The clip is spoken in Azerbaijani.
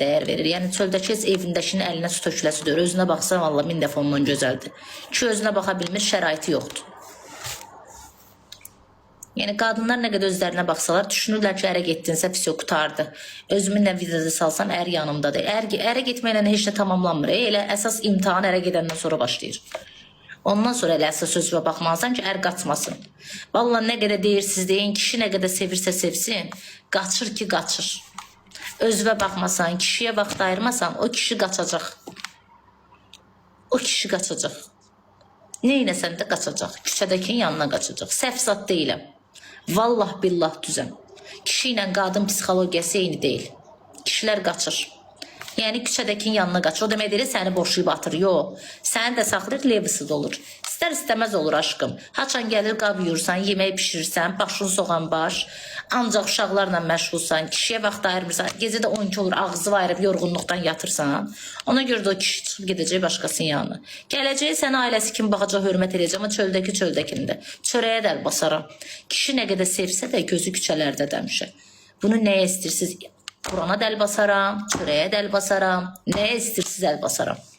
dəyər verir. Yəni çöldəki heç evindəkinin əlinə su töküləsi deyir. Özünə baxsa vallahi 1000 dəfə ondan gözəldir. Ki özünə baxa bilmir, şəraiti yoxdur. Yəni qadınlar nə qədər özlərinə baxsalar, düşünürlər ki, ərə getdinsə pis qutardı. Özümü nə videoda salsam ər yanımdadır. Ərə getməklə heç nə tamamlanmır. Elə əsas imtahan ərə gedəndən sonra başlayır. Ondan sonra elə əsas özünə baxmalısan ki, ər qaçmasın. Vallahi nə qədər deyirsiniz deyin, kişi nə qədər sevirsə sevsin, qaçır ki, qaçır. Özünə baxmasan, kişiyə vaxt ayırmasan, o kişi qaçacaq. O kişi qaçacaq. Neynəsən də qaçacaq. Küçədəkinin yanına qaçacaq. Səhv zat deyiləm. Vallah billah düzəm. Kişi ilə qadın psixologiyası eyni deyil. Kişilər qaçır. Yəni küçədəkinin yanına qaçır. O demək deyil, səni boşayıb atır. Yox. Səni də saxlayır, levisi də olur. İstər istəməz olur aşkım. Haçan gəlir qab yuyursan, yemək pişirirsən, başını soğan baş. Ancaq uşaqlarla məşğulsan, kişiyə vaxt ayırmırsan. Gecədə 12 olur, ağzı ayırıb yorğunluqdan yatırsan. Ona görə də o kişi çıxıb gedəcək başqasının yanına. Gələcəyi sənə ailəsi kimi baxacaq, hörmət edəcək, amma çöldəki çöldəkində. Çörəyə dəl basaram. Kişi nə qədər sevsə də gözü küçələrdə dəmişə. Bunu nəyə istəyirsiniz? Qurana dəl basaram, çörəyə dəl basaram, nəyə istəyirsiniz əl basaram.